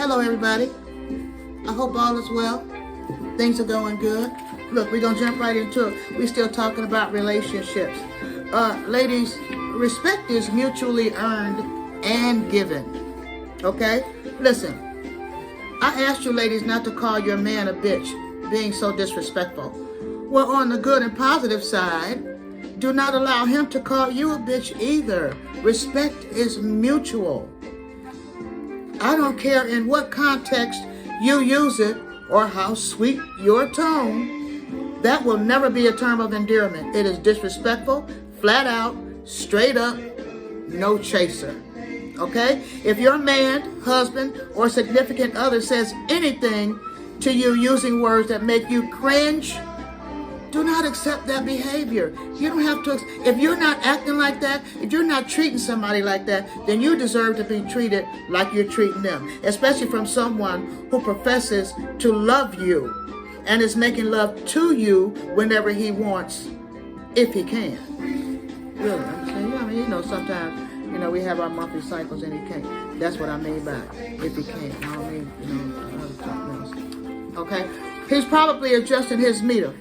Hello, everybody. I hope all is well. Things are going good. Look, we're going to jump right into it. We're still talking about relationships. Ladies, respect is mutually earned and given. Okay? Listen, I asked you ladies not to call your man a bitch, being so disrespectful. Well, on the good and positive side, do not allow him to call you a bitch either. Respect is mutual. I don't care in what context you use it or how sweet your tone. That will never be a term of endearment. It is disrespectful, flat out, straight up, no chaser. Okay? If your man, husband, or significant other says anything to you using words that make you cringe, do not accept that behavior. You don't have to. If you're not acting like that, if you're not treating somebody like that, then you deserve to be treated like you're treating them, especially from someone who professes to love you and is making love to you whenever he wants, if he can. Really, I'm saying, I mean, you know, sometimes, you know, we have our monthly cycles and he can't. That's what I mean by if he can't. I don't mean, you know, something else. Okay? He's probably adjusting his meter.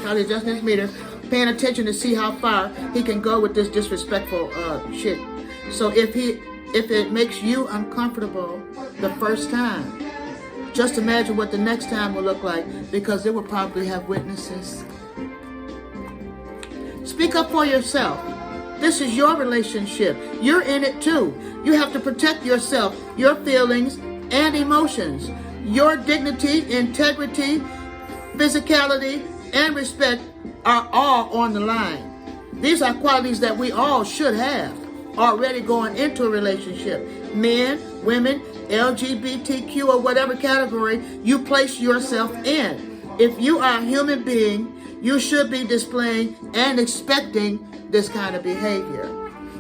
Probably adjusting his meter, paying attention to see how far he can go with this disrespectful shit. So if it makes you uncomfortable the first time, just imagine what the next time will look like, because it will probably have witnesses. Speak up for yourself. This is your relationship. You're in it too. You have to protect yourself, your feelings and emotions, your dignity, integrity, physicality, and respect are all on the line. These are qualities that we all should have already going into a relationship. Men, women, LGBTQ, or whatever category you place yourself in. If you are a human being, you should be displaying and expecting this kind of behavior.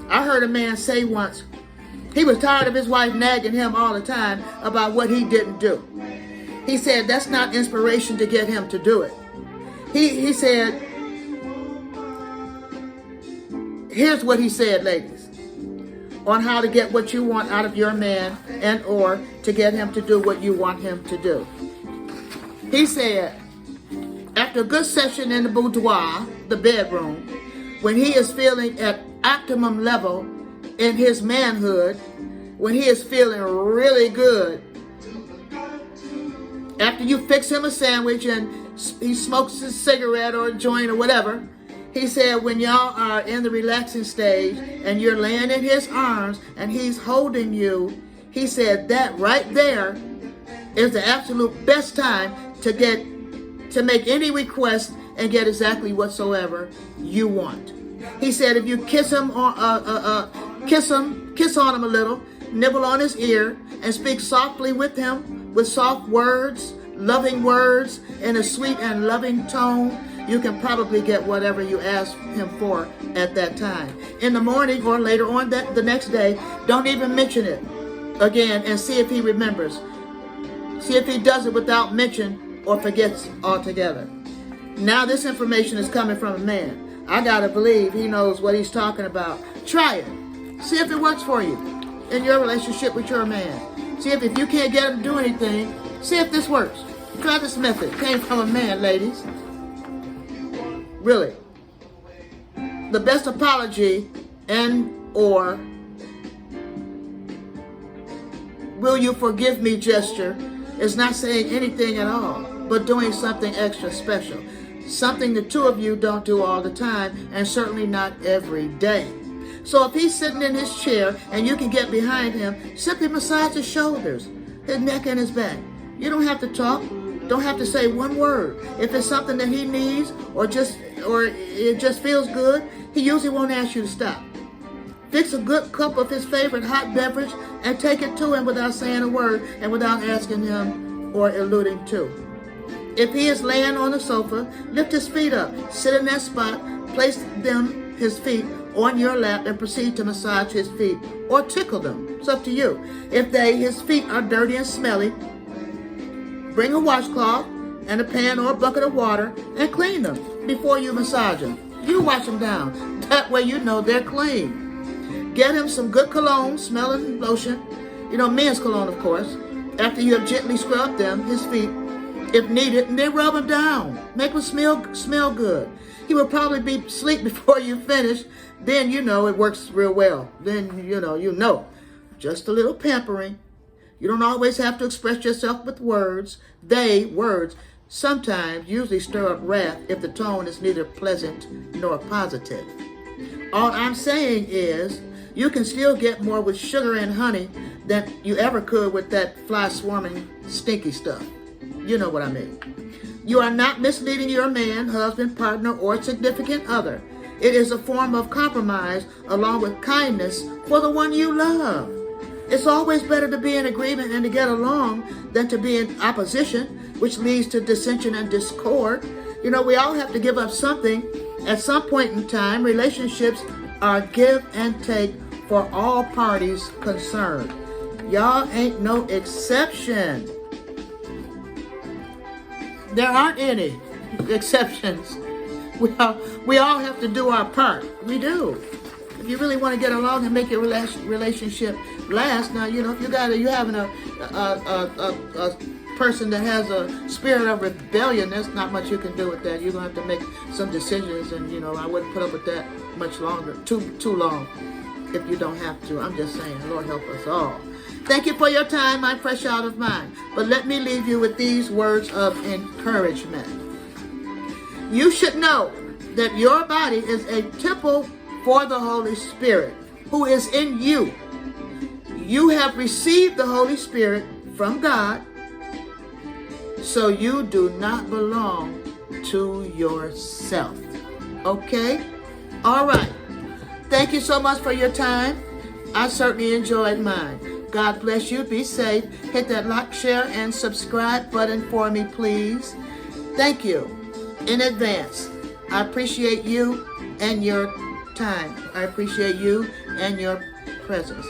I heard a man say once, he was tired of his wife nagging him all the time about what he didn't do. He said that's not inspiration to get him to do it. He said, here's what he said, ladies, on how to get what you want out of your man and or to get him to do what you want him to do. He said, after a good session in the boudoir, the bedroom, when he is feeling at optimum level in his manhood, when he is feeling really good, after you fix him a sandwich and he smokes a cigarette or a joint or whatever, he said when y'all are in the relaxing stage and you're laying in his arms and he's holding you, he said that right there is the absolute best time to make any request and get exactly whatsoever you want. He said if you kiss him kiss on him a little, nibble on his ear, and speak softly with him with soft words, loving words, in a sweet and loving tone, you can probably get whatever you ask him for at that time. In the morning or later on the next day, don't even mention it again and see if he remembers. See if he does it without mention or forgets altogether. Now this information is coming from a man. I gotta believe he knows what he's talking about. Try it. See if it works for you in your relationship with your man. See if you can't get him to do anything, see if this works. Try this method. Came from a man, ladies. Really. The best apology and or will you forgive me gesture is not saying anything at all, but doing something extra special. Something the two of you don't do all the time, and certainly not every day. So if he's sitting in his chair and you can get behind him, simply massage his shoulders, his neck and his back. You don't have to talk, don't have to say one word. If it's something that he needs or it just feels good, he usually won't ask you to stop. Fix a good cup of his favorite hot beverage and take it to him without saying a word and without asking him or alluding to. If he is laying on the sofa, lift his feet up, sit in that spot, place his feet on your lap and proceed to massage his feet or tickle them. It's up to you. If his feet are dirty and smelly, bring a washcloth and a pan or a bucket of water and clean them before you massage them. You wash them down. That way you know they're clean. Get him some good cologne, smelling lotion, You know, men's cologne, of course. After you have gently scrubbed them, his feet, if needed, and then rub them down. Make them smell good. He will probably be asleep before you finish. Then you know it works real well. Then you know. Just a little pampering. You don't always have to express yourself with words. Words, sometimes usually stir up wrath if the tone is neither pleasant nor positive. All I'm saying is, you can still get more with sugar and honey than you ever could with that fly-swarming, stinky stuff. You know what I mean. You are not misleading your man, husband, partner, or significant other. It is a form of compromise along with kindness for the one you love. It's always better to be in agreement and to get along than to be in opposition, which leads to dissension and discord. You know, we all have to give up something at some point in time. Relationships are give and take for all parties concerned. Y'all ain't no exception. There aren't any exceptions. We all have to do our part. We do. If you really want to get along and make your relationship last, now if you're having a person that has a spirit of rebellion, there's not much you can do with that. You're gonna have to make some decisions, and I wouldn't put up with that much longer, too long, if you don't have to. I'm just saying, Lord help us all. Thank you for your time, my fresh child of mine. But let me leave you with these words of encouragement. You should know that your body is a temple for the Holy Spirit, who is in you. You have received the Holy Spirit from God, so you do not belong to yourself. Okay? All right. Thank you so much for your time. I certainly enjoyed mine. God bless you. Be safe. Hit that like, share, and subscribe button for me, please. Thank you in advance. I appreciate you and your time. I appreciate you and your presence.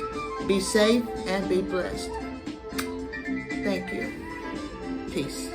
Be safe and be blessed. Thank you. Peace.